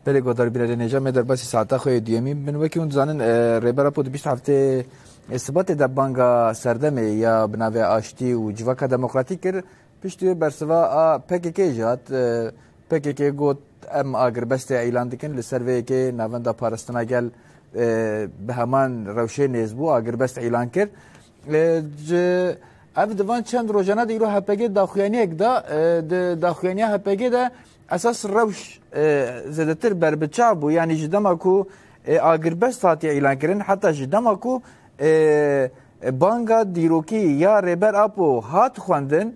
بله گذار بیرون نجام در باسی ساعت خوی دیمی من وکی اون زنان ریبرا پود بیست هفته اثبات در بانگا سردمه یا بنابه آشتی و جواکا دموکراتیک کر پشتی برسوا PKK جات PKK گوت ام آگر بسته اعلان دکن لسروی که نواندا پارستنا گل به همان روشه نزبو آگر بست اعلان کرد اف دوان چند روزانه دیرو هپگی داخویانی اگدا داخویانی هپگی دا اساس روش زدتر بر بچابو یعنی جدما کو آگر بست هاتی اعلان کردن حتی جدما کو بانگا دیروکی یا ریبر اپو هات خواندن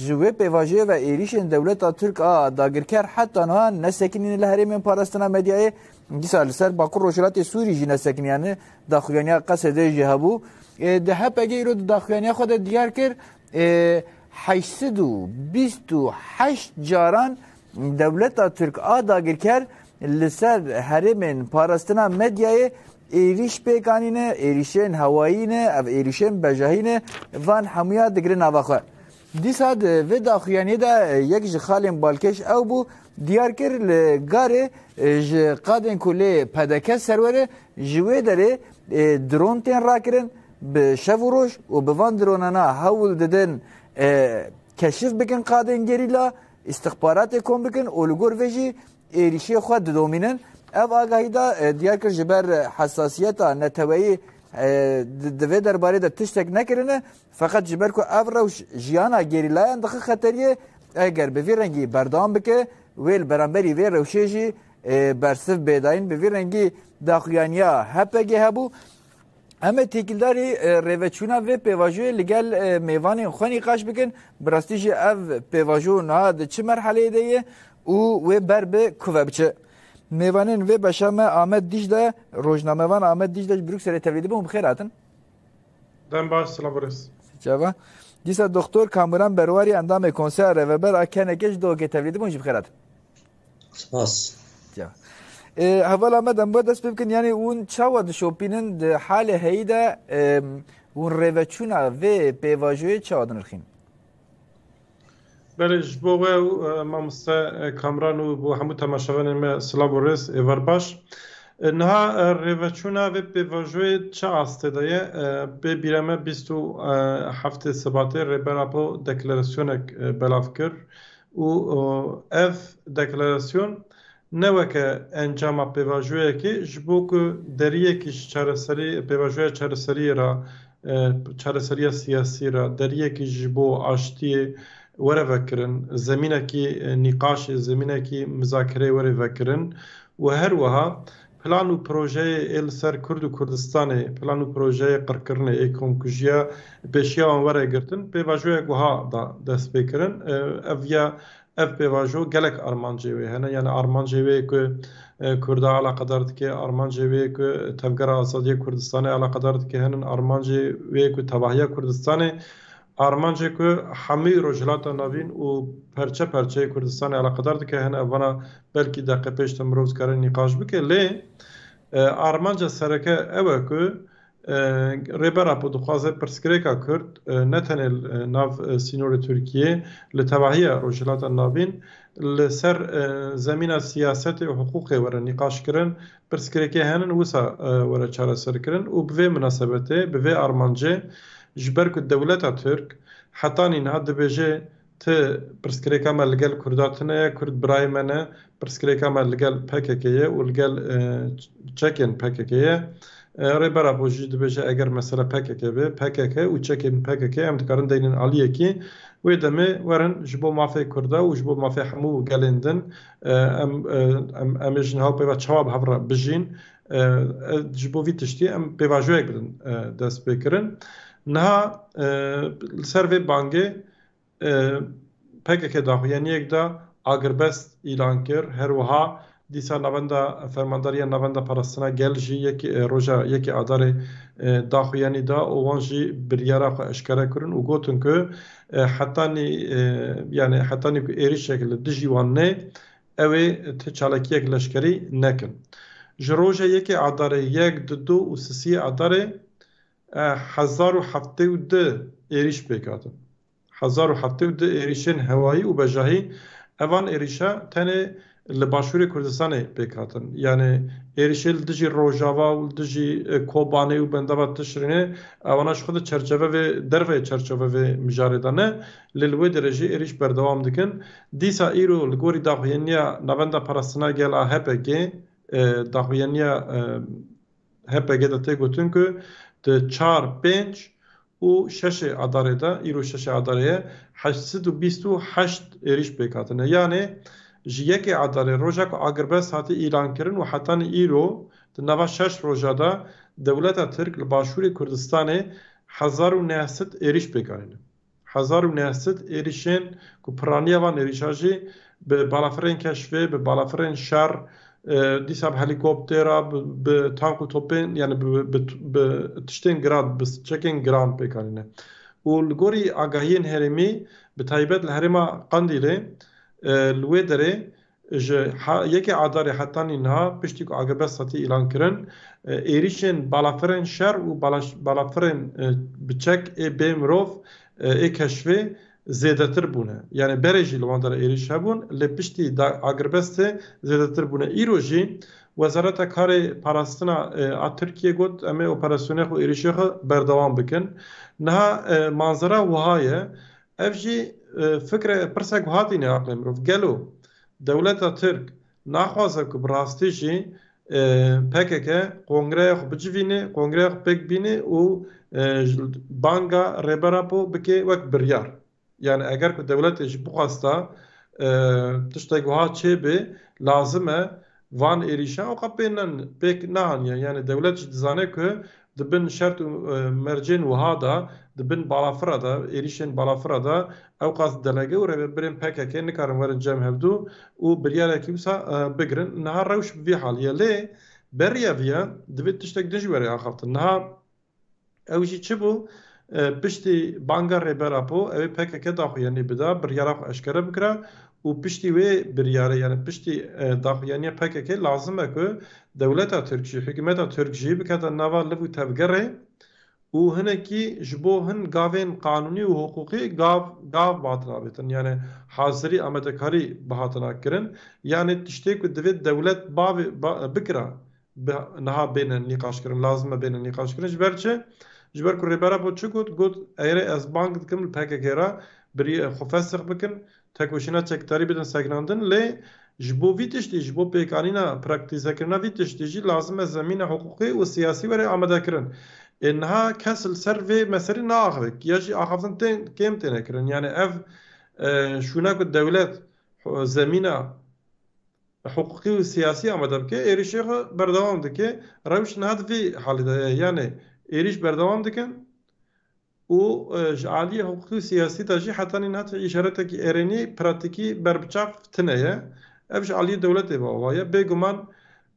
جوه پیواژه و ایریشن دولت ترک داگرکر حتی نه نسکنین لهریم پاراستنا مدیای دیسال سر باکو روشلات سوری جی نسکنیان داخویانی قصد جهبو ده هپگی رو داخویانی خود دیار کر 828 جاران دولت ترک داگرکر لسر هرمن پاراستنا مدیای ایریش پیکانینه ایریشن هوایینه او ایریشن بجاهینه وان همویا دگره نواخه دیساد و داخویانی دا یک جخالین بالکش او بو دیار کر لگاره قادن کلی پدکه سروره جوه داره درون تین را کرن به شب و روش و به وان درونانا هول ددن کشف بکن قادن گریلا استخبارات کن بکن اولگور ویجی ایریشی خود دومینن او آگاهی دا دیار کر جبر حساسیتا نتوایی دوی درباره دا تشتک نکرنه فقط جبر کو او روش جیانا گریلایان دخل خطریه اگر به رنگی بردام بکه ویل برانبری وی روشه جی برسف بیداین به رنگی داخویانیا هپگی هبو همه تیکلداری روچونا و پیواجوی لگل میوان خونی قاش بکن براستی جی او پیواجو نهاد چه مرحله دیه و بر به کوه بچه میوانین و بشام آمد دیجده روزنامه وان آمد دیجده بروکسل تولید بوم بخیر هاتن دم باش سلام برس جواب دیسا دکتر کامران برواری اندام کنسر و بر اکنکش دو که تولید بوم بخیر هاتن سپاس جواب اول آمد ام بود بکن یعنی اون چاود شوپینن حال هیدا اون روچونا و پیواجوی چاود نرخیم بله جبو ما مست کامران و بو همو تماشاوان ما سلام و رس ایوار باش نها روچونا و پیواجوی چه آسته دایه به بیرمه 27 سباته ریبراپو دکلاراسیونک بلاف کر و اف دکلاراسیون نوکه انجام پیواجوی که جبو که دریه کش چارسری پیواجوی چارسری را چارسری سیاسی را دریه کش جبو آشتی وره وکرن زمینه کی نقاش زمینه کی مذاکره وره وکرن و هر وها پلان و پروژه ال سر کرد و کردستان پلان و پروژه قرکرنه اکم کجیا بشیا وره گرتن پیواجوی گوها دست بکرن اویا اف پیواجو گلک آرمانجی وی هنه یعنی آرمانجی وی که کرده علاقه دارد که آرمانجی وی که تفگر آزادی کردستان علاقه دارد که هنن آرمانجی وی که تباهی کردستان آرمانجی که همه رجلات نوین و پرچه پرچه کردستان علاقه دارد که هنه اونا بلکی دقیقه پیش تمروز کردن نقاش بکه لی آرمانجا سرکه اوه که ریبر اپو دخوازه پرسکریکا کرد نتنه ناو سینور ترکیه لتباهی رجلات نوین لسر زمین سیاست و حقوق وره نقاش کرن پرسکریکه هنن وسا وره چاره سر کرن و به مناسبته به آرمانجه جبر که دولت ترک حتی اینها دبیجه ته پرسکریکا ملگل کرداتنه کرد برای منه پرسکریکا ملگل پککیه و لگل چکن پککیه ریبر ابوجی دبیجه اگر مثلا پککه به پککه و چکن پککه هم دکارن دینن علیه کی و دمه ورن جبو مافی کرده و جبو مافی همو گلندن ام جنها پیوا چواب هفرا بجین جبو ویتشتی ام پیوا جویک بدن دست بکرن نه سروی بانگه PKK داخویانی یک دا آگربست اعلان کر هر وها دیسا نواندا فرمانداری نواندا پرستنا گل جی یکی روژا یکی آدار داخویانی دا و وانجی بریارا خو اشکره کرن و گوتن که حتی نی که ایری شکل دجی وان نه اوی تچالکی یک لشکری نکن جروژا یکی آدار یک دو و سسی آدار 1072 ایریش بکاتن 1072 ایریشن هوایی و بجاهی اوان ایریشا تنه li Başûrê Kurdistanê pêk hatin. Yani êrişê li dijî Rojava û dijî Kobanê û bendava tişrînê ewana ji xwe di çerçeve vê dervê çerçeve vê mijarê de ne li wê derejê êriş berdewam dikin. Dîsa îro li gorî daxuyaniya navenda parastina gela HPG daxuyaniya HPG de tê gotin ku di 4-5 û 6 adarê de îro 6 adarê 828 êriş pêk hatine. Yani ji yekê adarê roja ku agirbest hatî îlankirin û hetanî îro di nava 6 roja de dewleta Tirk li Başûrê Kurdistanê 1900 êriş pêk anîne. 1900 êrişên ku piraniya van êrişa jî bi balafirên keşfê, bi balafirên şer, dîsa bi helîkoptera, bi tank û topên yani bi tiştên giran, bi çekên giran pêk anîne. û li gorî agahiyên herêmî bi taybet li herêma Qandîlê li wê derê ji yekê adarê hetanî niha piştî ku agirbest hatî îlankirin êrişên balafirên şer û balafirên biçek ê bê mirov ê keşfê zêdetir bûne. Yani berê jî li wan derê êriş hebûn lê piştî agirbestê zêdetir bûne. Îro jî Wezareta Karê Parastina a Tirkiye got em ê operasyonê xwe êrişê xwe berdewam bikin. Niha manzera wiha ye ev jî fikre pirsek hatîne aqlê mirov. Gelo dewleta Tirk naxwaze ku bi rastî jî PKK kongreya xwe bicivîne, kongreya xwe pêk bîne û banga rêbera bike wek biryar. Yani eger ku dewletê jî bixwasta tiştek wiha çêbê lazim e van êrîşan xwe pêk nehaniye. Yani dewlet jî dizane ku dibin şert û mercên wiha da dibin balafira da êrişên balafira da ew qas delege û rêveberên PKK nikarin werin cem hevdû û biryarekî wisa bigirin. Niha rewş bi vî haliye lê beriya vîya divê tiştek din ji werê axaftin. Niha ew jî çi bû piştî banga rêbera ew ê PKK daxuyanî bida biryara xwe eşkere bikira û piştî wê biryarê yani piştî daxuyaniya PKK lazim e ku dewleta Tirk jî hikûmeta Tirk jî bikete nava liv û tevgerê û hinekî ji bo hin gavên qanûnî û huquqî gav batina bêtin. Yani hazirî amedekarî bihatina kirin. Yani tiştê ku divê dewlet bavê bikira niha bêne nîqaşkirin lazim e bêne nîqaşkirin ji ber çi? Ji ber ku rêbera çi got eyrê ez bang dikim li PKK ra birî xwe fesix bikin tekoşîna çekdarî bidin sekinandin lê ji bo vî tiştî ji bo pêkanîna praktîzekirina vî tiştî jî lazim e zemîna huquqî û siyasî werê amedekirin. Niha kes li ser vê meselê naaxivik ya jî axaftin kêm têne kirin. Yani ev şûna ku dewlet zemîna huquqî û siyasî amede bike êrişê xwe berdewam dike. Rewş niha di vê halê de ye. Yani êriş berdewam dikin û ji aliyê huquqî û siyasî de jî hetanî niha îşaretekî êrenî pratikî berbiçav tune ye. Ev ji aliyê dewletê ve ye. Bêguman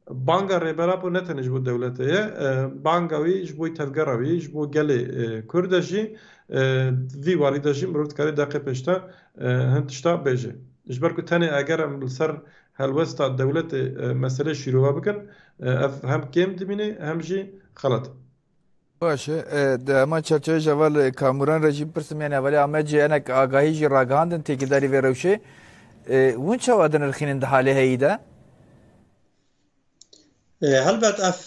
banga rêbera ne tenê ji bo dewletê ye. Banga wî ji bo tevgera wî ji bo gelê Kurd de jî vî warî de jî mirov dikarî deqê pêşte hin tişta bêje. Ji ber ku tenê eger em li ser helwesta dewletê meselê şîrova bikin ev hem kêm dibîne hem jî xelet. باشه دما چرچه جوال کامران رژیم پرسم یعنی اولی آمد جیانک آگاهی جی راگاندن تیکداری و روشه ون چه وادن الخینن ده حاله هیده؟ هلبت اف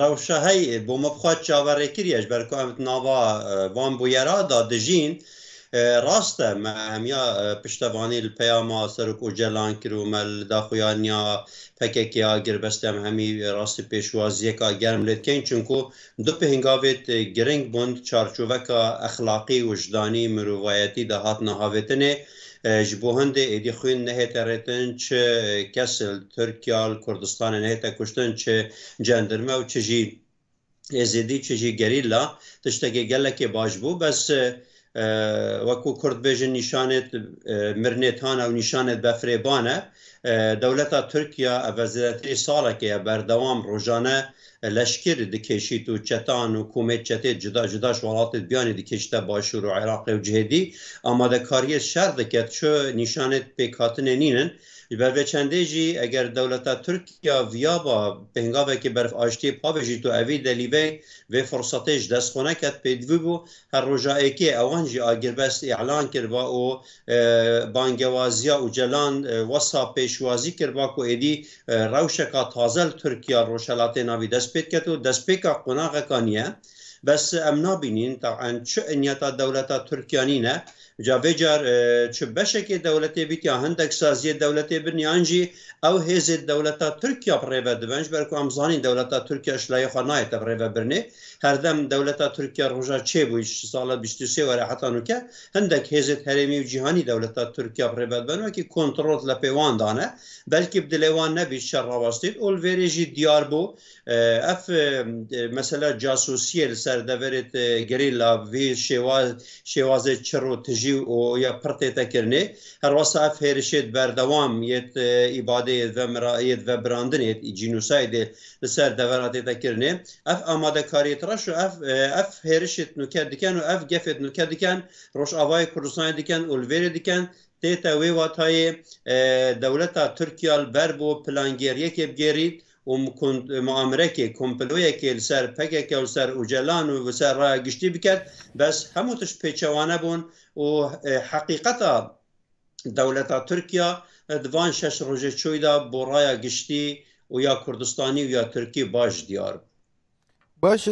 روشه هی بو مبخواد چاوره کریش برکو امت ناوا وان بویرا دا دجین راسته همیا پشتوانی الپیاما سرک و جلان کرو مل داخویانیا پککیا گربسته همی راستی پیشوازیه که گرم لیدکن چونکو دو پهنگاویت گرنگ بند چارچوبکا اخلاقی وجدانی مروایتی ده هات نهاویتنه جبو هنده ایدی خوین نهیت رتن چه کسل ترکیال کردستان نهیت کشتن چه جندرمه و چه جی ازیدی چه جی گریلا تشتگه گلک باش بو بس وەکو کوردبێژن نیشانێت مرنێتانە و نیشانێت بەفرێبانە دەولەتا تورکیا ئەڤەزیرەتری ساڵێکەیە بەردەوام ڕۆژانە لەشکر دکێشیت و چەتان و کومێت چەتێت جدا جداش وڵاتێت بیانی دکێشتە باشوور و عێراقی و جهێدی ئامادەکاریە شەر دەکات چۆ نیشانێت پێکهاتنێ نینن بر چنده جی اگر دولت ترکیه ویابا پنگاوه که برف آشتی پاوجی تو اوی دلیوی و فرصتش دست خونه کد پیدوی بو هر رجائی که اوانجی آگر بست اعلان کربا و بانگوازیا و جلان وصا پیشوازی کربا کو ایدی روشکا تازل ترکیه روشلات ناوی دست پید کد و دست پیکا قناغ کانیه بس امنا بینین طبعا چه انیتا دولت ترکیانی نه جا جار چه بشک دولتی بیت یا هندک سازی دولتی برنیانجی او هیز دولت ترکیه پریوه دبنج برکو امزانی دولت ترکیه اشلای خانای تپریوه برنی هر دم دولت ترکیه روژا چه بویش سال 23 وره حتی نوکه هندک هیز هرمی و جهانی دولت ترکیه پریوه دبنو که کنترول لپیوان دانه بلکه بدلیوان نبید شر راستید اول ویریجی دیار بو اف مثلا جاسوسیه سر دورت گریلا وی شواز چرو تجی و یا پرته تکرنه هر واسه اف هرشت بردوام یت ایباده و مرایت و براندنیت جنوساید سر دورات تکرنه اف آماده کاری ترش و اف هرشت نکرد دکن و اف گفت نکرد دکن روش آوای کردستان دکن اولویر دکن تیتا وی واتای دولت ترکیه البربو پلانگیریه که بگیرید و معامله که کمپلویه که سر پکه که سر اوجلان و سر راه گشتی بکرد بس هموتش پیچوانه بون و حقیقتا دولت ترکیه دوان شش روزه چویدا برای گشتی و یا کردستانی و یا ترکی باش دیار باش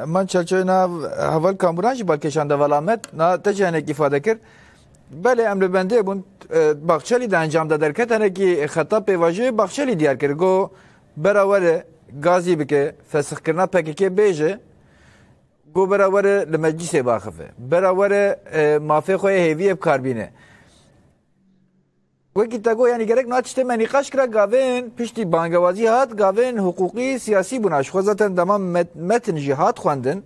من چرچوی ناو اول کامرانجی بالکشان دولامت نا تجانه ifade کرد بله امر بنده بون باخچلی ده انجام دادر کتنه که خطاب پیواجه باخچلی دیار کرد گو براور گازی بکه فسخ کرنا پکه بیجه گو براور لمجلس باخفه براور مافی خوی هیوی بکاربینه وکی تاگو یعنی گرک ناتشته منی قش کرا گاوین پشتی بانگوازی هات گاوین حقوقی سیاسی بناش خوزتن دما متن جهاد خواندن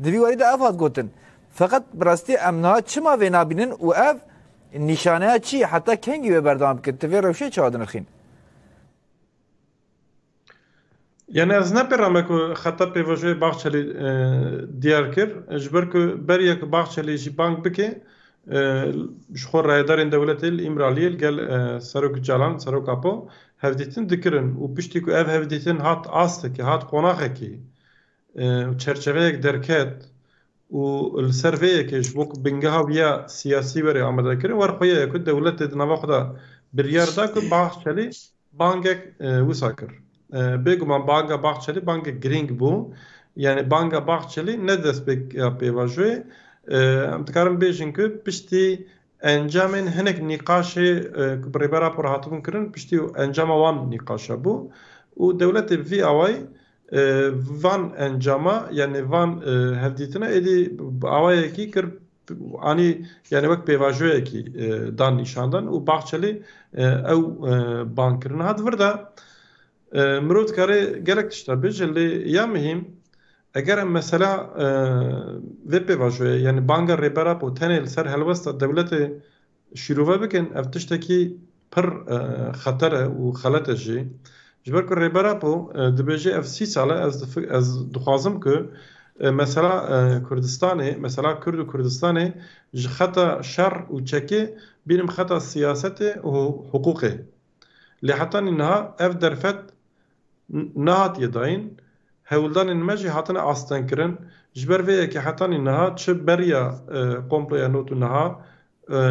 دوی وارد افاد گوتن فقط براستی امنها چما وینا بینن و اف نشانه چی حتی کنگی به بردام که توی روشه چه آدن خین یعنی از نپرم که خطا پیوژه باغچلی دیار کر جبر که بریه که باغچلی جی بانک بکه شخور رایدارین دولت الامرالی گل سروک جالان سروک اپو هفدیتن دکرن و پشتی که اف هفدیتن هات آسته که هات قناقه کی چرچوه یک درکت و السرویه که جبوک بنگها بیا سیاسی بری آمده کرن ورخویه که دولت نوا خدا بریار دا که باغچلی بانک وسا کر بگو من بانگا باغچلی بانک گرینگ بو یعنی بانگا باغچلی ندست پیواجوه امتکارم بیشن که پشتی انجامن هنک نقاش برای پر هاتون کردن پشتی انجام وان نقاش بو و دولت وی آوای وان انجاما یعنی وان هفدیتنا ایدی آوای کی کر آنی یعنی وقت پیواجوه کی دان نشاندن و باغچلی او بانکرن هاد ورده مرود کاری گلک تشتابه جلی یا مهم اگر مثلا وی پیواجوه یعنی بانگ ریبرا پو تنیل سر هلوست دولت شروع بکن افتشتکی پر خطر و خلط جی جبر که ریبرا پو دبیجی اف 30 ساله از دخوازم که مثلا کردستانه مثلا کرد و کردستانه خطا شر و چکی بینم خطا سیاست و حقوقه لحتى انها اف درفت نهات يداين هولدان المجي هاتنا استنكرن جبر ويه كي حتى انها تش بريا قومبليا نوتو انها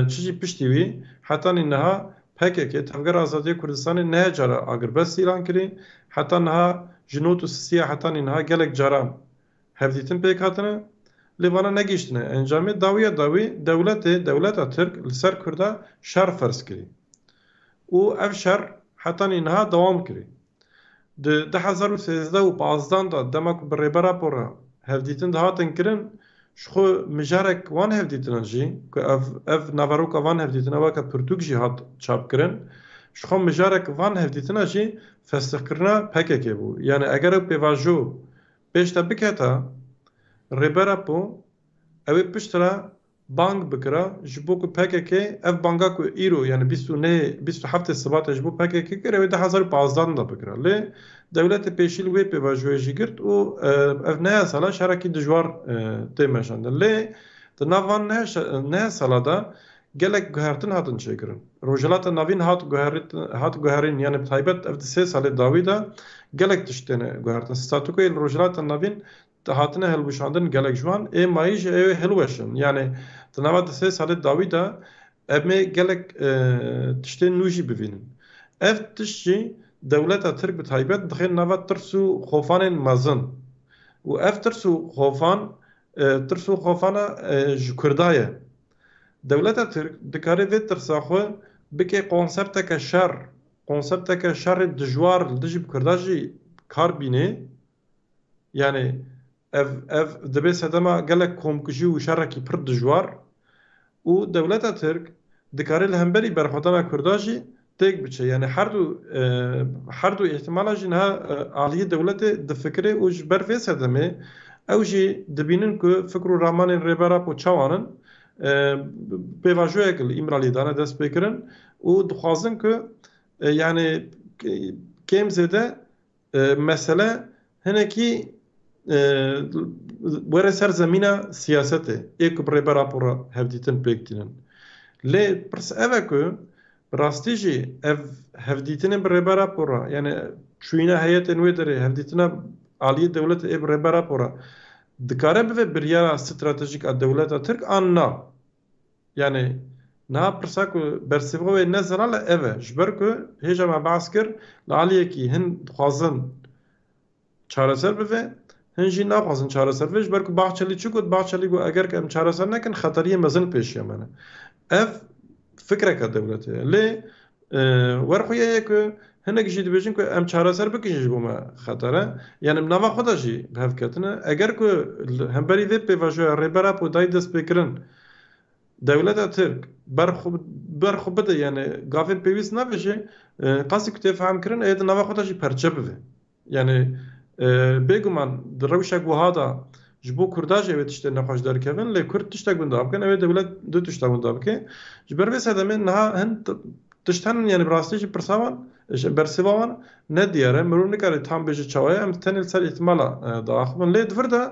تشي بشتيوي حتى انها PKK تفجر آزادی کردستان نه جرا اگر بس اعلان کردین حتی انها جنوت و سیاه حتی انها گلک جرا هفدیتن پیک هاتنه لیوانا نگیشتنه انجام داوی دولت ترک لسر کرده شر فرض کردی و اف شر حتی انها دوام کردی ده 2013 و 15 دا دمک بريبرا پورا هفدیتن ده هاتن کرن شخو مجارك وان هفدیتن جی که اف نواروک وان هفدیتن واکا پرتوک جی هات چاپ کرن شخو مجارك وان هفدیتن جی فسخ کرنا PKK بو یعنی اگر پیواجو پیشتا بکتا ریبرا پو اوی پشترا بانک بکرا جبو که PKK اف بانگا که ایرو یعنی 27 سبات جبو PKK کرا وی 2015 دا بکرا لی دولت پیشیل وی پیواجوی جی گرد و اف نه سالا شرکی دجوار تیمشاندن لی دنوان نه سالا دا gelek guhertin hatın çekirin. Rojilata navîn hat guherin yani taybet ev 3 salê dawî da gelek tiştene guhertin. Statûkoyê rojilata navîn hatine helbuşandin gelek jwan ê mayî ji ew hilweşin. Yani di nava 3 salê dawî da em ê gelek tiştên nû jî bibînin. Ev tiş jî dewleta Tirk bi taybet dixê nava tirs û xofanên mezin. û ev tirs û xofana ji Kurda ye. Dewleta Tirk dikare vê tirsa xwe bike konsepteke şer, konsepteke şerê dijwar li dijî Kurda jî kar bîne. Yani ev dibe sedema gelek komkujî û şerekî pir dijwar û dewleta Tirk dikare li hemberî berxwedana Kurda jî têk biçe. Yani her du ihtimala jî niha aliyê dewletê difikire û ji ber vê sedemê ew jî dibînin ku fikr û ramanên rêbera ku çawanin pêvajoyek li İmraliyê dane dest pê kirin û dixwazin ku yani kêm zêde mesele hinekî were ser zemîna siyasetê ê ku bi rêbera pora hevdîtin pêk dînin. Lê pirs ev e ku bi rastî jî ev hevdîtinên bi rêbera pora yani çûyîna heyetên wê derê hevdîtina aliyê dewletê ê bi rêbera pora dikare bive biryara stratejîk a dewleta Tirk an na. Yani niha pirsa ku bersêva wê ne zelal e ev e. Ji ber ku hêja me behs kir li aliyekî hin dixwazin çareser bive hin jî naxwazin çareser bive ji ber ku Baxçelî çi got Baxçelî got eger em çareser nekin xeteriyê mezin pêşiya me ne. Ev fikreka dewletê ye. Lê werxuya ye ku hinek jî dibêjin ku em çareser bikin ji bo me xetere. Yani nava xwe de jî bi hev ketine. Eger ku hemberî vê pêvajoya rêbera podayî dest pê kirin dewleta Tirk berxwe bide yani gavên pêwîst nabêje qasî ku tê fehm kirin ê di nava xwe de jî perçe bive. Yani bêguman di rewşa guha da ji bo Kurda jî ew tiştê nexweş derkevin lê Kurd tiştek gundav bikin ew ê dewlet du tişta gundav bike. Ji ber vê sedemê niha hin tiştenin yani bi rastî jî pirsa wan bersêva wan ne diyar e mirov nikare tam bêje çawa ye em tenê li ser îhtimala diaxivin lê divir de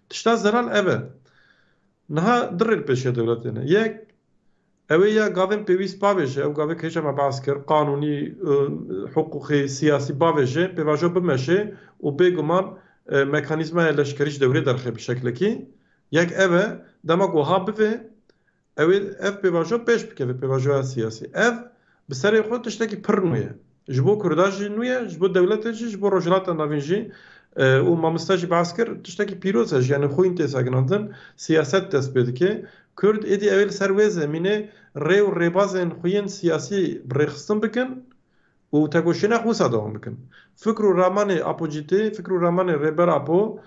tişta zelal ev e. Niha dirêl pêşiya dewletê ne. Yek ew ê ya gavên pêwîst bavêje ew gavê hêja me behs kir qanûnî hiqûqî siyasî bavêje pêvajo bimeşe û bêguman mekanîzmaya leşkerî ji dewrê derxe bi şeklekî. Yek ev e dema guha bive ev pêvajo pêş bikeve pêvajoya siyasî. Ev bi serê xwe tiştekî pir nû ye. Ji bo Kurda jî nû ye, ji bo dewletê jî, ji bo rojhilata navîn jî û mamoste jî behs kir tiştekî pîroz e yani xwîn tê seginandin siyaset dest pê dike. Kurd êdî ew ê li ser wê zemînê rê û rêbazên xwe yên siyasî birêxistin bikin û tegoşîna xwisa dewam bikin. Fikr û ramanê apojîtê, fikr û ramanê rêbera apo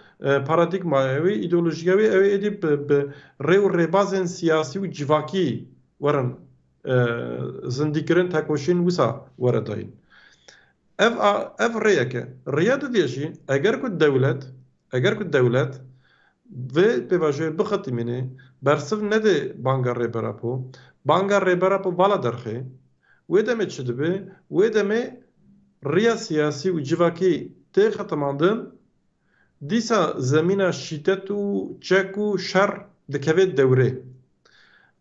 paradigmaya wê, îdeolojîya wê ew ê êdî bi rê û rêbazên siyasî û civakî werin zindîkirin tegoşîn wisa were dayîn. Ev rêyek e. Rêya didê jî eger ku dewlet vê pêvajoyê bixetimîne bersiv nede banga rêbera po, banga rêbera po vala derxe wê demê çi dibe? Wê demê rêya siyasî û civakî tê xetimandin dîsa zemîna şîddet û çek û şer dikeve dewrê.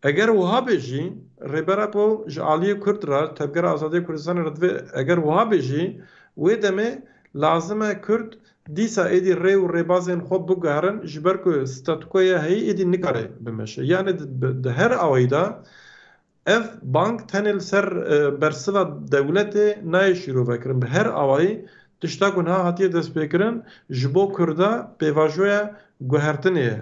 Eger wiha bêjî rêbera po ji aliyê Kurd re Tevgera Azadiyê Kurdistanê re divê eger wiha bêjî wê demê lazim e Kurd dîsa êdî rê û rêbazên xwe biguherin ji ber ku statûkoya heyî êdî nikare bimeşe. Yani di her awayî da ev bank tenê li ser bersiva dewletê nayê şîrovekirin. Bi her awayî tişta ku niha hatiye dest pêkirin ji bo Kurda pêvajoya guhertinê ye.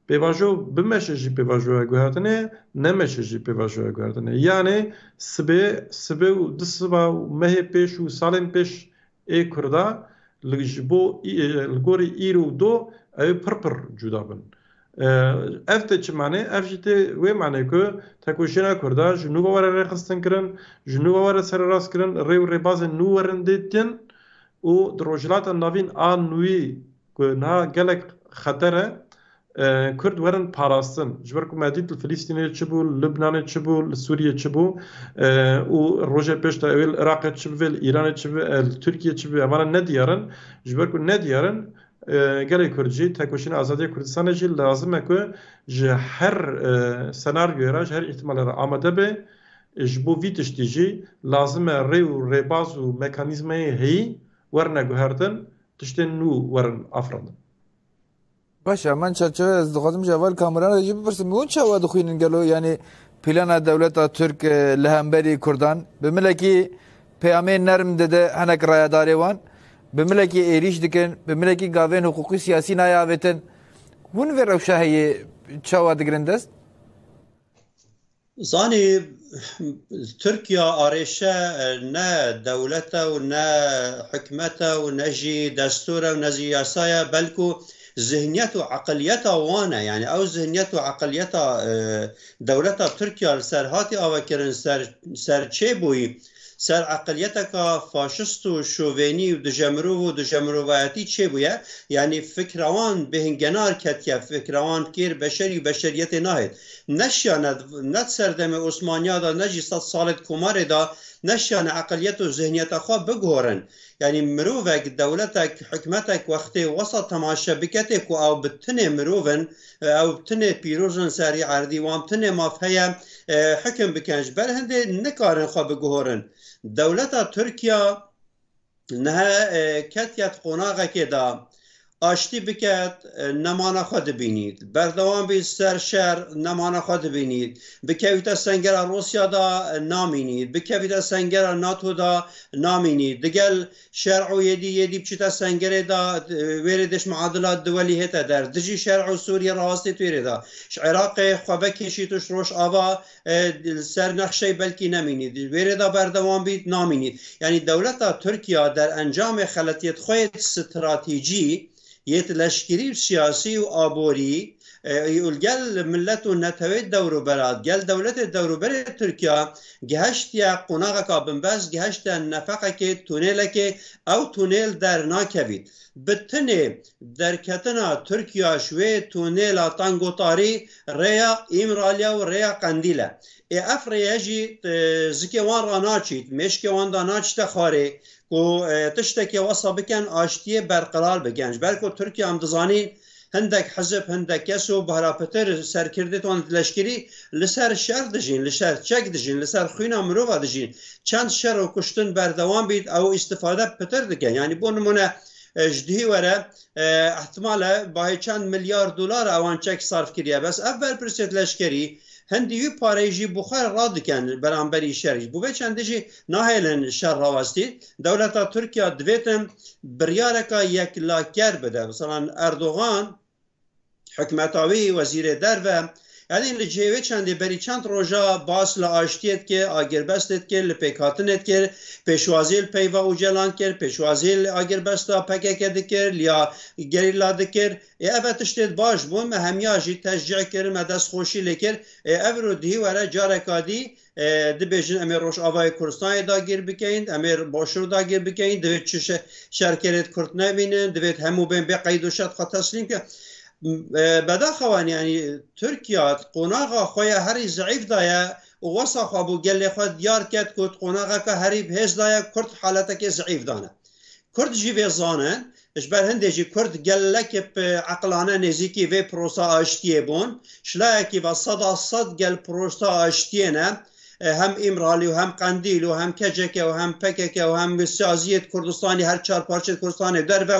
Pêvajo bimeşe jî pêvajoya guhertinê ye, nemeşe jî pêvajoya guhertinê ye. Yani sibê û di siba û mehê pêş û salên pêş ê Kurda li gorî îro û do ew pir cuda bin. Ev te çi mane? Ev jî tê wê mane ku tekoşîna Kurda ji nû were rêxistin kirin, ji nû were serrast kirin, rê û rêbazên nû werin dîtin û di rojhilata navîn a nûyî ku niha gelek xeter e Kurd werin parastin. Ji ber ku me dît li Filîstînê çi bû, li Lubnanê çi bû, li Sûriyê çi bû û rojê pêş de ew ê li Iraqê çi bibe, li Îranê çi bibe, li Tirkiye çi bibe, evana ne diyarin. Ji ber ku ne diyarin gelê Kurd tekoşîna azadiya Kurdistanê jî lazim e ku ji her senaryoya re ji her ihtimala re amade be ji bo vî tiştî jî lazim e rê û rêbaz û mekanîzmayê heyî werne guhertin tiştên nû werin afirandin. Başa من çerçeve ez dixwazim ji eval kameran jî bipirsim hûn çawa dixwînin gelo yani plana dewleta Türk li hemberî Kurdan bi milekî peyamên nerm dide hinek rayadarê wan bi milekî êriş dikin bi milekî gavên hukukî siyasî nayê avêtin hûn vê rewşa heyê çawa digirin dest? Zanî Türkiye arêşe ne dewleta û ne hikûmeta û ne jî destûra û ne jî yasaya belku zihniyet û aqiliyeta wan e yani ew zihniyet û aqiliyeta dewleta Türkiye li ser hatî avekirin ser çêbûyî ser aqiliyeteka faşist û şovenî û dije mirov û dije mirovayetî çêbûye yani fikra wan bêhingenar ketiye fikra wan kêr beşerî û beşeriyetê nahêt neşyane ne serdemê Osmaniya da ne jî sed salê komarê da neşyane aqiliyet û zihniyeta xwe biguhorin yani mirovek dewletek hikûmetek wextê wesa temaşe biketê ku ew bi tinê mirovin ew tinê pîrozin serî erdî wan tinê mav heye hikim bikin ji ber hindê nikarin xwe biguhorin dewleta Türkiye niha ketiyet qonaxekê da aştî biket nemana xwe dibînît berdewam bî ser şer nemana xwe dibînît bikevîte sengera Rûsya da namînît bikevîte sengera NATO da namînît digel şer û yedî biçîte sengerê da wêrê diş muadilat duwelî hête der dijî şer û Sûriye rawastê wêrê da ji Iraqê xwebekê şî tuş rojava ser nexşey belkî nemînît wêrê da berdewam bît namînît yani dewleta Türkiye derencamê xeletiyet xwe stratîjî yet leşkerî û siyasî û aborî gel millet û netewê dewroberat gel dewletê dewroberê Türkiye giheştiye qonaxeka binbez giheştiye nefeqekê tunêlekê ew tunêl dernakevît bi tinê derketina Türkiye ji wê tunêla tangotarî rêya îmraliya û rêya Qendîl e ev rêya jî zikê wan ra naçît mêşkê wan da naçîte xwarê ku tiştekê wesa bikin aştiyê berqerar bikin ji ber ku Türkiye em dizanîn hindek hizb hindek kes û biharapitir serkirdê wan leşkerî li ser şer dijîn li ser çek dijîn li ser xwîna mirova dijîn çend şer û kuştin berdewam bît ew îstifade pitir dikin yani bu nimune ji dihî were ihtimale bahê çend milyar dolar ewan çek sarf kiriye bes ev berpirsêt leşkerî hindî wî pareyê jî buxar radikin beramberî şer bu vê çendê jî nahêlin şer rawastî dewleta Türkiye divêtin biryareka yeklaker bide misalan Erdogan hikûmeta wî wezîrê derve yani li cêwê çendê berî çend roja bas li aştiyê dike agêrbestê dike li pêkhatinê dikir pêşwazî li peyva û celan kir pêşwazî li agêrbesta PKK dikir ya gerîla dikir ev tiştê baş bûn me hemiya jî teşcî kir me destxweşî lê kir ev ro dihî were careka dî dibêjin em ê Rojavayê Kurdistanê dagîr bikeyin em ê Başûr dagîr bikeyin divêt çi şerkerê Kurd nebînin divêt hemû bên bê qeyd û şert xwe teslîm ke bedaxewan yani Türkiye qonaxa xwe ya herî zîf daye û wesa xwe bû gelê xwe diyar ket ku qonaxeka herî hêz daye Kurd haletekê zîf dane Kurd jî vê zanin ji ber hindê jî Kurd gelekê eqilane nêzîkî vê prosa aştiyê bûn şilayekî ve seda sed gel prosa aştiyê ne hem İmralı û hem Qendîl û hem KCK û hem PKK û hem siyasiyet Kurdistanê her çar parçe Kurdistanê derve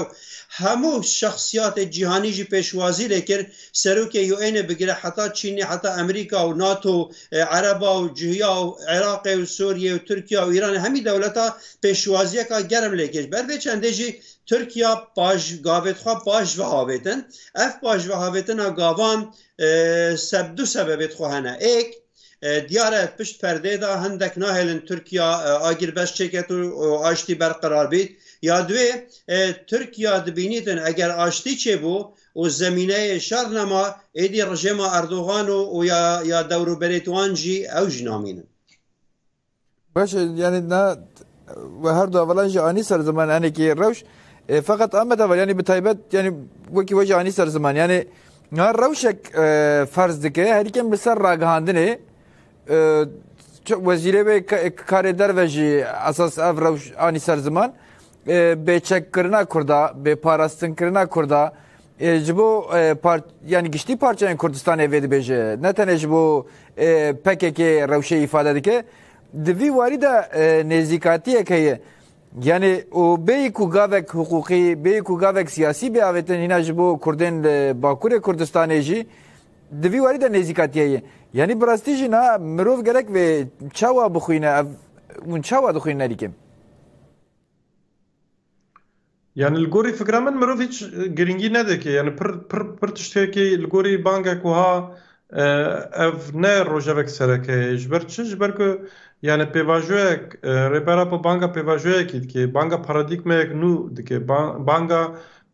hemû şexsiyatê cîhanî jî pêşwazî lê kir serokê UNê bigire heta Çînê heta Amerîka û NATO Ereba û Cihiya û Iraqê û Sûriye û Tirkiye û İranê hemî dewleta pêşwaziyeka germ lê kir ber vê çendê jî Türkiye gavê xwe baş vehavêtin ev baş vehavêtina gavan du sebebê xwe hene ek diyare pişt perdê da hindek nahêlin Türkiye agîrbest çêket û aştî berqerar bît ya divê Türkiye dibînîtin eger aştî çêbû û zemîneyê şer nema êdî rejima Erdogan û ya dewroberê wan jî ew jî namînin baş yani na ve her du avalan jî anî ser ziman henekî rewş fakat Ahmet eval yani bi taybet yani wekî we jî anî ser ziman yani rewşek ferz dike herîkem bi ser ragihandinê وزیره به کار در و جی اساس اف روش آنی سر زمان بچککردنا کردا به پاراستنکردنا کردا جبو yani giştî parçayên Kurdistanê vê dibêje ne tenê ji bo PKK rewşe îfade dike di vî warî de nêzîkatiyek heye yani o bêyî ku gavek huquqî bêyî ku gavek siyasî bê avêtin hîna ji bo Kurdên li Bakurê Kurdistanê jî di vî warî de nêzîkatî heye yani bi rastî jî na mirov gerek vê çawa bixwîne ev hûn çawa dixwîne herîkim Yani الگوری فکر من مرو هیچ گرینگی نده که یعنی پر تشته که الگوری بانگا کوها اف نه روجاوک سرکه جبر چه جبر که yani pevajoyek repara po banga pevajoyek ki banga paradigma nu dike banga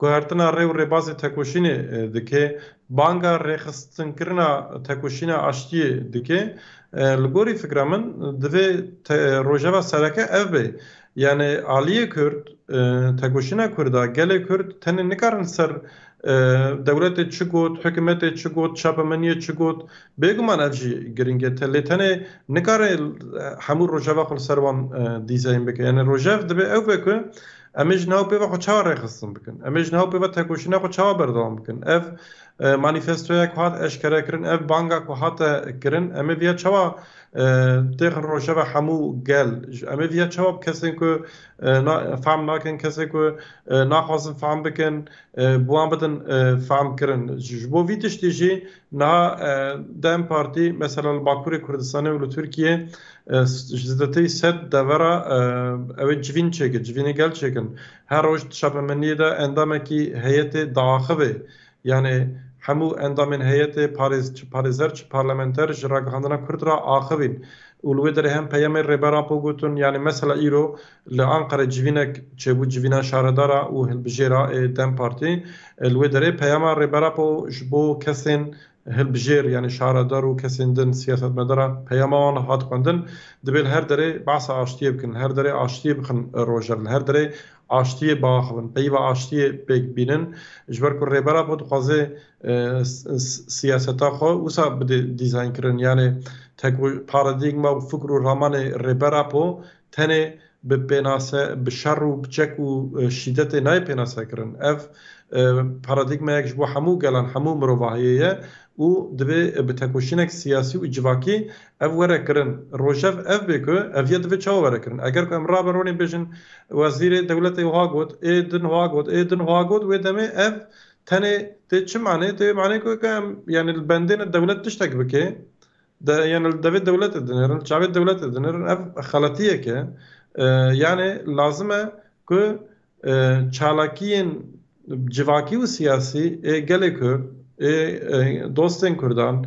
gohartana rev rebazı tekoşini dike banga rexstinkirna tekoşina aştiye dike الگوری فکر من dve rojava sereke ev be yani aliye Kürt tekoşina Kürda gele Kürt tene nikarin ser devlete çıgot, hükümete çıgot, çapamaniye çıgot beguman evci giringe telle tene nikare hamur rojava khul servan dizayim beke yani rojav debe ev beke امش ناو به خو چهار رخصتم بکن امش ناو به تکوشینا خو چهار بردام بکن اف مانیفستویا که هات اشکره کرن اف بانگا که هات کرن اما ویا چوا تخن روشه و همو گل اما ویا چوا کسی که فهم نکن کسی که نخواستن فهم بکن بوان بدن فهم کرن جبو ویتش دیجی نه دم پارتی مثلا باکوری کردستانه و ترکیه جدتی سد دورا اوه جوین چکه جوینی گل چکن هر روز شبمنیه ده اندامکی هیئت داخله yani همو اندامین هیئت پاریزر پارلمانتر جراگاندنا کرد را آخرین اولوی در هم پیام ربرا پوگوتون yani mesela ایرو لانقره جوینک چبو جوینا شاردارا و هلبجیرا دم پارتی اولوی در پیام ربرا پو جبو کسین هلبجیر yani şaradar و kesinden siyaset medara peyaman hat kondun dibel her dere bahsa aştiye bkin her dere aştiye bkin rojer her dere aştiye bağın peyva aştiye bek binin jber ku rebara pod xaze siyaseta xo usa bide dizayn kirin yani tek paradigma و fikr و raman rebara po tene به پناسه به شر و بچک و شدت نای پناسه کردن اف پارادایگما یک جو همو گلان همو مرواییه و دبی به تکوشینک سیاسی و اجواکی اف وره کردن روجف اف بکو اف ید به چاو وره کردن اگر که امرا برونی بجن وزیر دولت ها گود ایدن ها گود ایدن ها گود و دمی اف تنه ته چه معنی ته معنی کو که یعنی البندین دولت تشتک بکه yani devlet edinir, çavet devlet edinir, ev xalatiye ki yani lazım ki çalakiyin civaki ve siyasi gelekür dostun Kurdan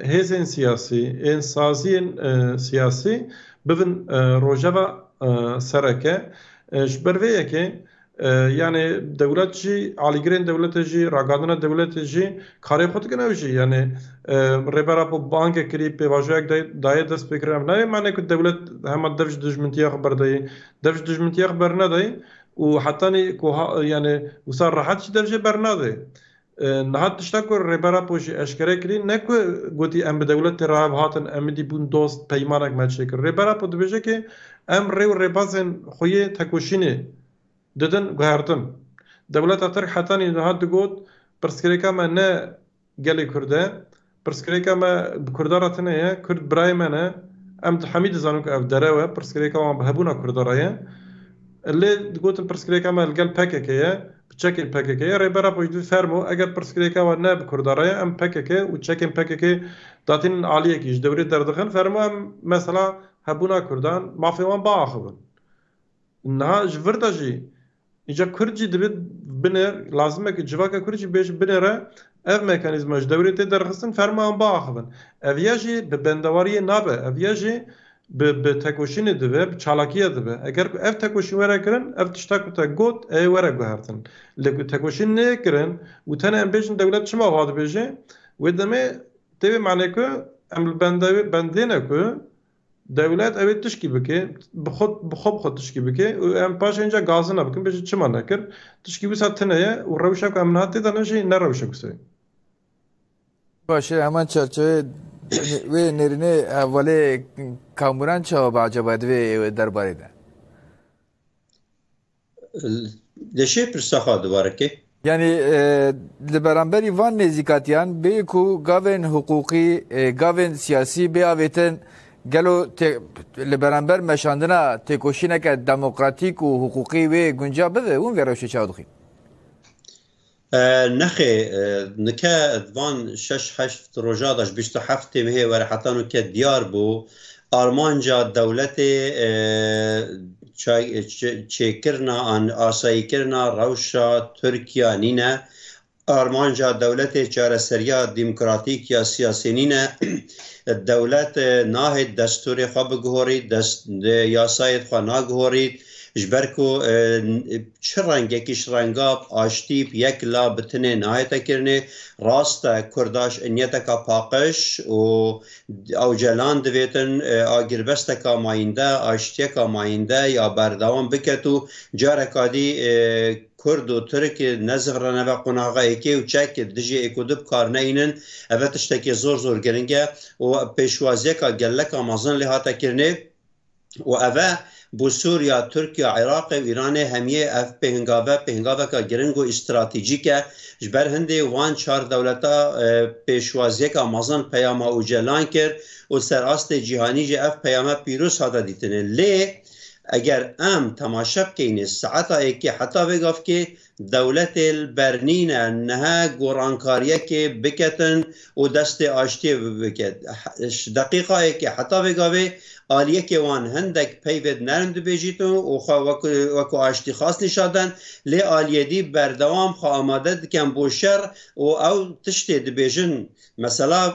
hezen siyasi saziyen siyasi bivin rojava sereke şberveye ki yani devletçi aligiren devletçi ragadına devletçi kare xotkin evci yani rebera bu banka kri pe vajak daye dest bekram ne mane ki devlet hem devş düşmentiye haber dayı devş düşmentiye haber ne dayı و حتی yani usar rahat devşe berna dayı نهاد تشتكر ربرا بوشي اشكره كري نكو قوتي ام بدولت راهب هاتن ام دي بون دوست پیمانك ما تشكر ربرا بود بيجه كي ام ريو ربازن خويه تكوشيني ددن گهردن دولت اترک حتی نهاد گوت پرسکریکا ما نه گلی کرده پرسکریکا ما کرداراتنه کرد برای منه ام حمید زانو که اف دروه پرسکریکا ما بهبونا کردارایه اللي گوت پرسکریکا ما الگل پککیه بچکل پککیه ریبرا پوجدی فرمو اگر پرسکریکا ما نه بکردارایه ام پککه و چکن پککه داتین عالیه کیش دوری دردخن فرمو ام مثلا هبونا کردان مافیوان با آخبن نه جورتا جی اینجا کردی دبید بنر لازمه که جواکا کردی بیش بنره ev mekanizmaj devlete derxistin ferman bağıbın. Evyajı be bendavariye nabe, evyajı be tekoşini dibe, be çalakiye dibe. Eğer ev tekoşi vere kirin, ev tiştak uta got, vere guhertin. Lek tekoşini ne kirin, u tane embejin devlet çima vadı beji, ve deme tevi mane ku, eml bendine ku, devlet evet tişki bike, bixop tişki bike, em paş inca gazına bikin, beji çima nekir, tişki bi sattineye, u revşak emniyatı da neji, ne revşak say. باشه همان چرچه و نرینه اوله کامران چه با عجبه و درباره ده دشه پرسخا دوباره که یعنی لبرانبری وان نزیکاتیان به کو گاون حقوقی گاون سیاسی به آویتن گلو لبرانبر مشاندنا تکوشینه که دموکراتیک و حقوقی و گنجا بده اون ویروشی چاو دخی نخی نکه وان 6-8 روژا داشت 27 مهه وره حتی نکه دیار بو آرمانجا دولت چیکرنا آن آسایی کرنا روشا ترکیا نینه آرمانجا دولت چارەسەریya دیموکراتیک یا سیاسی نینه دولت ناه دستور خواه بگهورید یاسایت خواه ناگهورید جبرکو چه رنگه کش رنگاب آشتیب یک لا بتنه نهایتا کرنه راست کرداش انیتا کا پاقش و او جلان دویتن آگربست کا ماینده آشتی کا ماینده یا بردوان بکتو جارکادی کرد و ترک نزغرانه و قناغه ایکی و چک دجی اکودب کار نینن اوه تشتکی زور زور گرنگه و پیشوازی کا گلک آمازن لحاتا کرنه و اوه بو سوریا ترکیا عراق و ایران همیه اف پهنگاوه که گرنگ و استراتیجیکه جبر هنده وان 4 دولتا پیشوازی که مازن پیاما او جلان کر و سراست جهانی جه اف پیاما پیروز هادا دیتنه لی اگر ام تماشب که ساعتا ایکی حتی بگاف که دولت البرنین انها گورانکاریه که بکتن و دست آشتی بکت دقیقه ایکی حتی بگاوه آلیه که وان هندک پیوید نرم بیجیتون و وکو آشتی خاص نشادن لی آلیه دی بردوام خواه آماده دکن بوشر و او تشتی دبیجن مثلا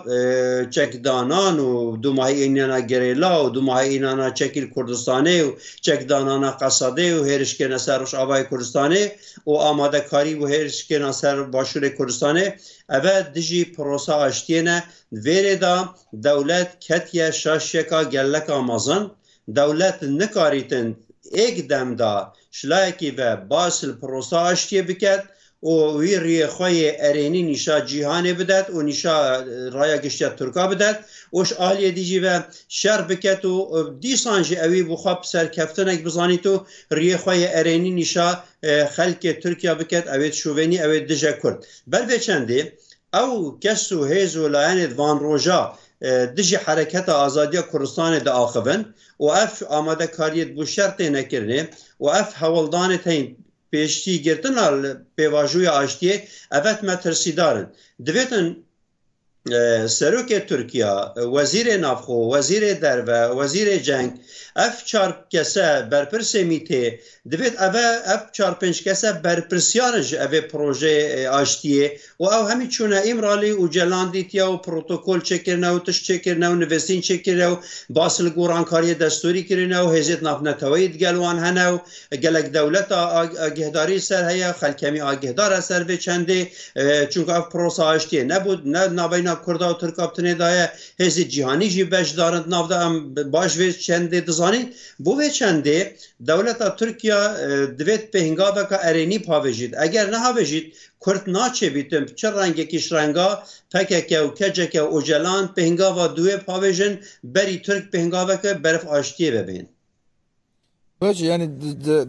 چکدانان و دو ماهی اینانا گریلا و دو ماهی اینانا چکیل کردستانه و چکدانانا قصاده و هرشک نسر روش آبای کردستانه و آماده کاری و هرشک نسر باشور کردستانه اوه دجی پروسا آشتینه ویره دا دولت کتیه شاشیکا گلک آمازن دولت نکاریتن ایک دم دا شلایکی و باسل پروسا آشتیه بکد و وی ریه خواه ارینی نیشا جیهانه بدد و نیشا رایا گشتیا ترکا بدد وش آلیه دیجی و شر بکد و دیسانجی اوی بخواب سرکفتنک بزانی تو ریه خواه ارینی نیشا خلک ترکیا بکد اوید شوینی اوید دجا کرد بل چنده او کسو هیزو لاینید وان روژا دجی حرکت آزادی کردستان دا آخوین و اف آماده کاریت بو شرط نکرنه و اف حوالدان تین پیشتی گرتن پیواجوی آشتیه اوت مترسی دارن دویتن سروک ترکیا وزیر نافخو وزیر درو وزیر جنگ اف 4 کسه برپرسه میته دوید اف 4-5 کسه برپرسیانج اوه پروژه آشتیه و او همی چونه امرالی و جلاندیتیا و پروتوکول چکرنه و تش چکرنه و نوستین چکرنه و باسل گورانکاری دستوری کرنه و هزیت نافنتوید گلوان هنه و گلک دولت آگهداری سر هیا خلکمی آگهدار سر به چنده چونکه اف پروسه آشتیه نبود نبینا کرده و ترکابتنه دایه هزیت جهانی جی بش دارند نافده هم باش وید چنده دزانید بو وید چنده دولت ترکیه دوید پهنگا که ارینی پاویجید اگر نه هاویجید کرد ناچه بیتم چه رنگی کش رنگا پککه و کجکه و جلان پهنگا و دوی پاویجن بری ترک پهنگا که برف آشتیه ببین باشه یعنی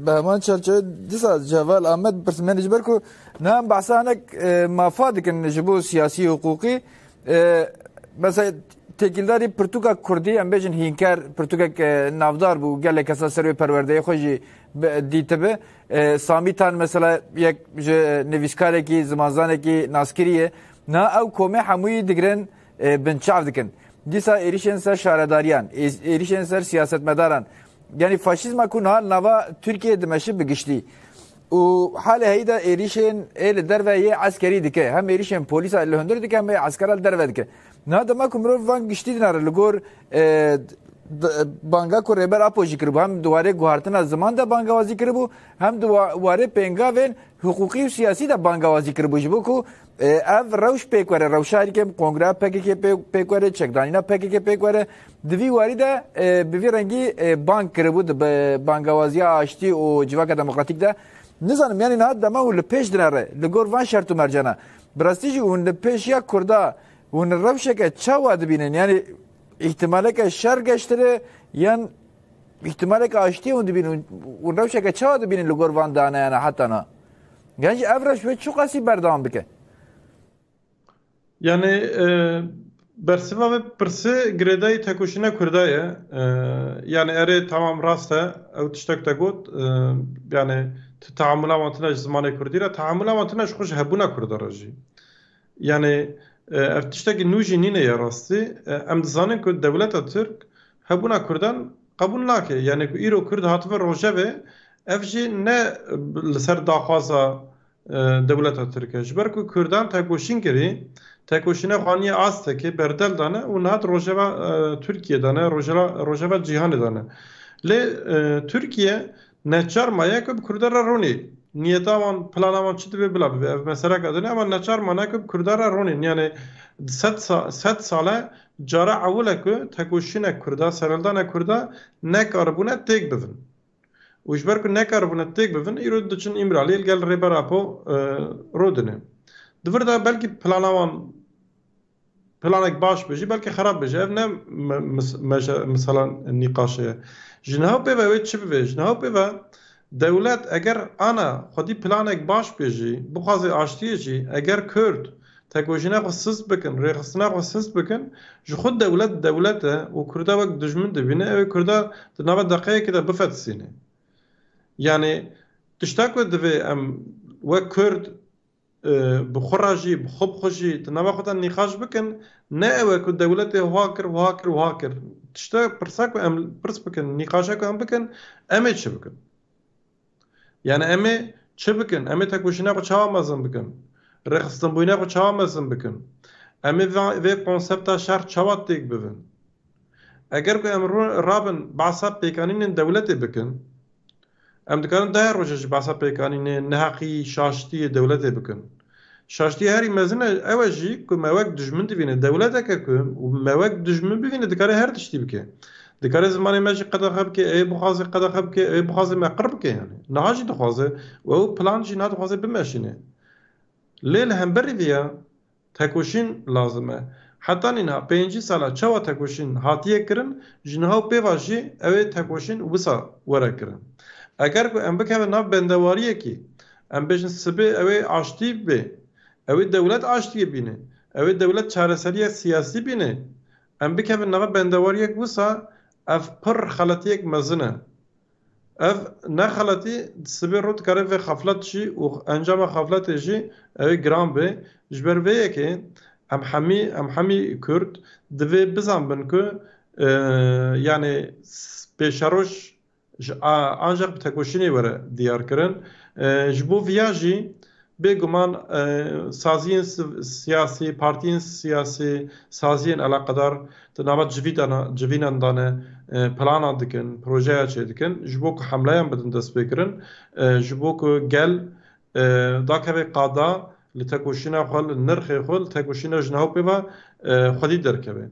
به همان چرچه دیسا جوال آمد بس من اجبر کو نام بحثانك مفاد کن جبو سیاسی حقوقی مثلا تکیلداری پرتوکا کردی ام بیشن هینکر پرتوکا نافدار بو گله کسا سروی پرورده خوشی دیته به سامیتان مثلا یک نویسکاره کی زمانزانه کی ناسکریه نه او کومه هموی دگرن بنچاف دکن دیسا ایریشن سر شارداریان ایریشن سر سیاست مداران yani faşizma kun hal nava Türkiye demeşi bigişti. O hal heyda erişen el derveye askeri dike. Hem erişen polis el höndür dike hem askeri derve dike. Na dema kumrov van gişti dinar lugor banga ko reber apoji kirbu. Hem duvare guhartına zaman da bangavazi kirbu. Hem duvare penga ven hukuki siyasi da bangavazi kirbu. Jibu ku ev ravş pekwere ravşari ke kongre pekwere çekdanina pekwere دوی وارده به وی رنگی بانک کرده بود به بانگوازی آشتی و جواک دموکراتیک ده نزانم یعنی نه دما و لپیش دناره لگور وان شرط و مرجانه برستیجی اون لپیش یا کرده اون روشه که چه واد بینن یعنی احتماله که شر گشتره یعنی احتمال که آشتی اون دبین و روشه که چه دبین لگور وان دانه انا حتی نه گنج افرش به چو قسی بردام بکه یعنی برسیوا به پرسه گردای تکوشینه کردایه یعنی اره تمام راسته او تشتک تگود یعنی تعامل وانتناش زمان کردی را تعامل وانتناش خوش هبونا کرده راجی یعنی تشتک نوجی نینه یا راستی ام دزانن که دولت ترک هبونا کردن قبول نکه یعنی که ایرو کرد هاتف روجه افجی نه لسر داخوازا دولت ترکیه جبر که کردان تکوشین کری تکوشینه خانی آسته که بردل دانه و نهاد روجه ترکیه دانه روجه جیهان دانه لی ترکیه نچار مایه که کردار رونی نیتا وان پلانا وان چی به بلا به مثلا کدنه اما نچار مانه که کردار رونی یعنی 100 ساله جارا اوله که تکوشینه کرده سرالدان کرده نکاربونه تک بفن وجبر که نکاربونه تک بفن ایرو دچن امرالی گل ریبر اپو رودنه دور دا بلکه پلانک باش بجی بلکه خراب بجی اف نه مثلا نقاشه جنها به چی به جنها به دولت اگر انا خودی پلانک باش بجی بخواد آشتی جی اگر کرد تکوشینه خصوص بکن رخصتنا خصوص بکن جو خود دولت و کرده وقت دشمن دبینه او کرده نوع دقیقه که بفت سینه یعنی تشتاق دوی ام و کرد بخراجی بخوب خوشی تنها خودن نقاش بکن نه او که دولت هاکر تشتاق پرسا که ام پرس بکن نقاشه که ام بکن امه چه بکن یعنی امه چه بکن امه تکوشینه با چاوا مزن بکن رخصتن بوینه با چاوا مزن بکن امه و کنسپتا شهر چاوا تیک ببین اگر که ام رابن بحثا پیکانین دولت بکن ام دکارن ده روشش بحثا پیکانین نحقی شاشتی دولت بکن شاشتی هری مزنه اوجی که موک دجمن دبینه دولت که و موک دجمن ببینه دکاره هر تشتی بکه دکاره زمانی ماجی قدر خب که ای بخوازه قدر خب که ای بخوازه مقرب که یعنی نهاجی دخوازه و او پلان جی نه دخوازه بمشینه لیل هم بری ویا تکوشین لازمه حتی نینا 5 ساله چوا تکوشین هاتیه کرن جنها پیواجی اوی تکوشین وسا وره کرن اگر که ام بکه ناف بندواریه کی ام بجن سبه اوی آشتی به اوی دولت آشتی بینه اوی دولت چارەسەریە سیاسی بینه ام بکه ناف بندواریه وسا اف پر خلطیک مزنه اف نه خلطی سبه رود کاره و خفلت شی و انجام خفلت شی اوی گرام به جبر ویه که ام همی کرد دوی بزن بن که یعنی پیشروش ancak bir tekoşini var diyar kirin. Bu viyajı beguman saziyen siyasi, partiyen siyasi, saziyen alakadar tenavat civinan dane plan dikin, projeye çedikin. Bu hamleyen bedin dest bekirin. Bu gel dakeve qada li tekoşina xol nirxi xol tekoşina jnaho peva xodi derkeve.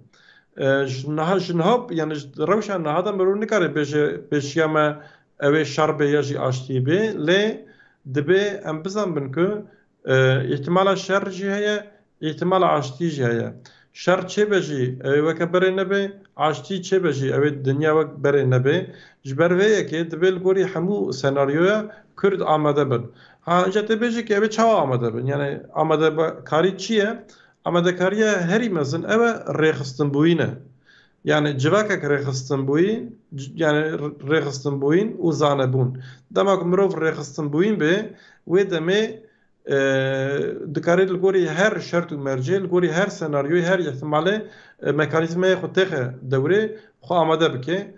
جنهاب یعنی روشن نهادم برون نکاره پیشیا ما اوه شربه یا جی آشتی به لی دبی ام بزن بن که احتمال شر جی هیا احتمال آشتی جی هیا شر چه بجی اوه وکه بره نبه آشتی چه بجی اوه دنیا وک بره نبه جبر ویه که دبی لگوری همو سناریویا کرد آمده بن ها اینجا تبیجی که اوه چاوا آمده بن یعنی آمده کاری چیه آمده کاریه هری مزن اوه ریخستن بوینه یعنی جواکک ریخستن بوین یعنی ریخستن بوین و زانه بون دماغ مروف ریخستن بوین به و دمه دکاری لگوری هر شرط و مرجع لگوری هر سناریوی هر احتماله مکانیزمه خود تخه دوره خو آمده بکه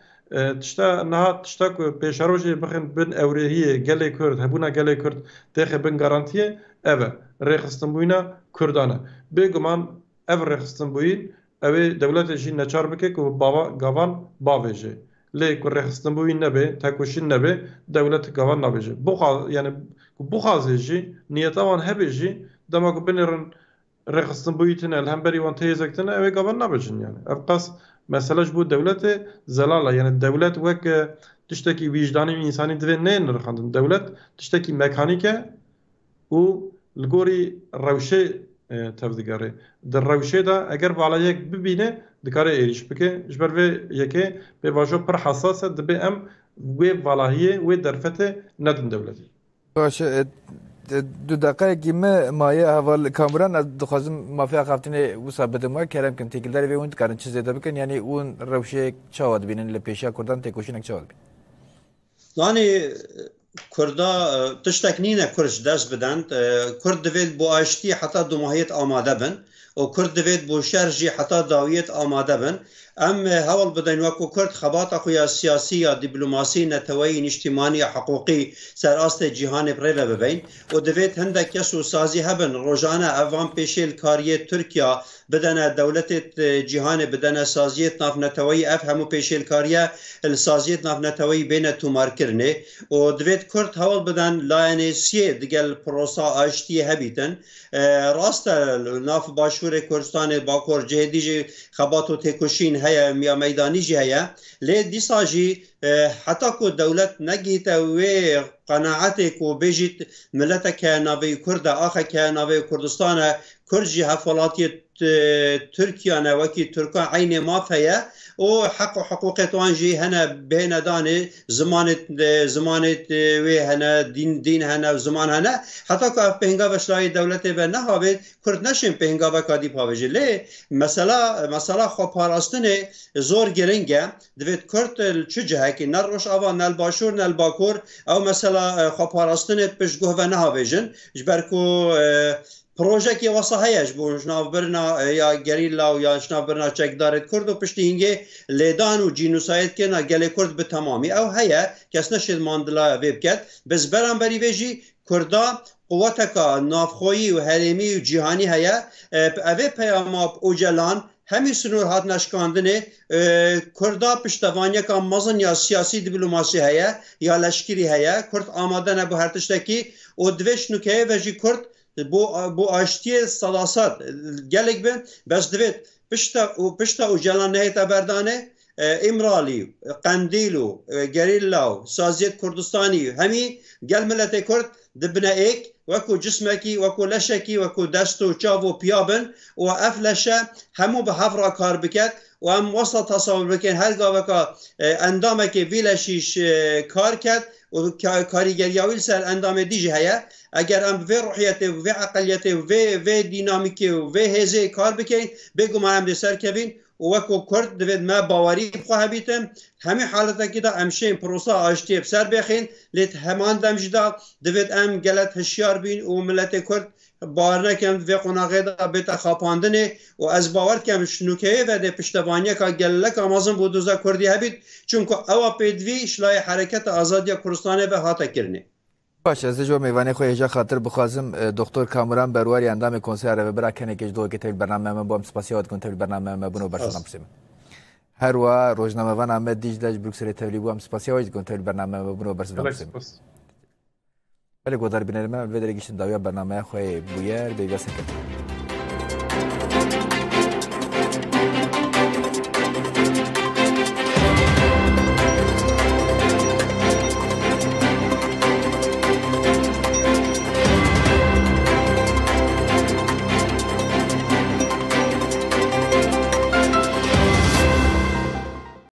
تشتا نهاد تشتا که پیشاروشی بخین بین اورهیه گله کرد هبونا گله کرد تخه بین گارانتیه اوه ریخستن بوینه کردانه بگمان او ریخستن بوین اوه دولت جی نچار بکه که گاوان باویجه لی که ریخستن بوین نبه تکوشین نبه دولت گاوان نبیجه یعنی بخوازه جی نیتاوان هبه جی دما که بینرن ریخستن بویتنه الهم بری وان تیزکتنه اوه گاوان نبیجن یعنی اف قص مسئله بود دولت زلاله یعنی دولت وک تشتکی وجدانی انسانی دوی نه نرخاندن دولت تشتکی مکانیکه و لگوری روشه tevdigarê. Di rewşê de eger valayek bibîne dikare êriş bike ji ber vê yekê pêvajo pir hesas e dibe em wê valahiyê wê derfetê nedin dewletê. باشه دو دقیقه me maye heval kameran ez dixwazim mafiya xaftine wisa bidime kerem kim têkilderê vê hûn dikarin çi zêde bikin yanî hûn rewşeyek çawa dibînin li pêşiya Kurdan têkoşînek çawa dibîn. Yani Kurda tiştek nîne Kurd ji dest bidin. Kurd divêt bo aştî heta dumahiyet amade bin û Kurd divêt bo şer jî heta dawiyet amade bin. Em hewl bidin wekû Kurd xebata xwe ya siyasî ya dîplomasî neteweyî niştîmanî ya heqûqî ser astê cîhanê rêve bibin û divêt hindek kes û sazî hebin rojane ev van pêşê kariyê Tirkiya bidene dewletê cîhanê bidene saziyet navneteweyî ev hemû pêşêlkariye li saziyet navneteweyî bêne tûmarkirinê û divêt Kurd hewl bidin layinê siyê digel prosa aştiyê hebîtin. Rast e nav başûrê Kurdistanê Bakur cihêdî jî xebat û têkoşîn heye ya meydanî jî heye lê dîsa jî heta ku dewlet negihîte wê qenaetê ku bêjît milleteke navê Kurd e axeke navê Kurdistan e Kurd jî hevwelatiyê Tirkiye ne wekî Türkan eynê maf heye û heq û heqûqê wan jî hene bêhne danê zimanê wê hene dîn hene ziman hene heta ku ev pêngava şlayê dewletê ve nehavêt Kurd neşên pêngaveka dî pavêjî lê mesela xweparastinê zor giring e divêt Kurd çi cihekî ne Rojava ne Başûr ne Bakur ew mesela xweparastinê piştgoh ve nehavêjin ji ber ku projekê wesa heye ji bo jinavbirina ya gerîla û ya jinavbirina çekdarê Kurd û piştî hingê lêdan û cînûsayedkirina gelê Kurd bi temamî ew heye kes neşê mandila vê biket biz beramberî vê jî Kurda quweteka navxweyî û herêmî û cîhanî heye evê peyama Ocalan hemî sinûr hat neşkandinê Kurda piştevanyeka mezin ya siyasî dîplomasî heye ya leşkerî heye Kurd amade ne bu her tiştekî û divê şnûkeyê ve jî Kurd bu aştiyê selasat gelek bin bes divêt pişta Ocalan nehête berdanê İmralî, Qendîl û gerîla û Saziyet Kurdistanî hemî gel milletê Kurd dibine êk wekû cismekî wekû leşekî wekû dest û çav û piya bin û ev leşe hemû bi hevra kar biket û em wesa tasawwur bikin her gaveka endamekê vî leşîş kar ket û karîgeriya wî ser endamê dî jî heye eger em vê ruhiyetê vê eqeliyetê vê dînamîkê û vê hêzê kar bikin bêguman em dê serkevîn û wekû Kurd divêt me bawerî xwe hebîtin hemî haletekî de em şên prosa aştiyê bi ser bêxin lê heman dem jî de divêt em gelek hişyar bîn û milletê Kurd bawer nekin vê qonaxê de bête xapandinê û ez bawer dikim şnûkeyê ve dê piştevanyeka geleka mezin bû doza Kurdî hebît çunku ewa pêdivî şlayê hereketa azadiya Kurdistanê ve hate kirinê. باشه از جو میوانی خو هجا خاطر بخوازم دکتر کامران برواری اندام کنسر و برا کنه که دو که برنامه ما با سپاسیات کنه برنامه ما بنو برسلام بسیم هر و روزنامه وان احمد دیجلج بروکسل تبلی با سپاسیات کنه برنامه ما بنو برسلام بسیم ولی گذار بینیم و درگیشن داویا برنامه خو بویر بیگاسه